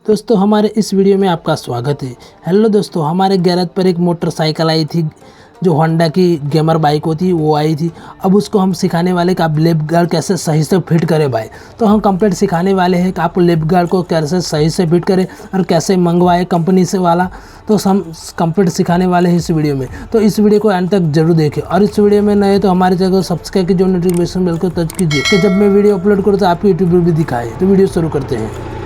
दोस्तों हमारे इस वीडियो में आपका स्वागत है। हेलो दोस्तों, हमारे गैरेज पर एक मोटरसाइकिल आई थी जो होंडा की गेमर बाइक होती है वो आई थी। अब उसको हम सिखाने वाले कि आप लेफ्ट गार्ड कैसे सही से फिट करें भाई। तो हम कंप्लीट सिखाने वाले हैं कि आप लेफ्ट गार्ड को कैसे सही से फिट करें और कैसे मंगवाए कंपनी से वाला। तो हम कंप्लीट सिखाने वाले हैं इस वीडियो में। तो इस वीडियो को अंत तक जरूर देखें और इस वीडियो में नए तो हमारे चैनल को सब्सक्राइब कीजिए, नोटिफिकेशन बेल को टच कीजिए कि जब मैं वीडियो अपलोड करूँ तो आपको यूट्यूब पर भी दिखाए। तो वीडियो शुरू करते हैं।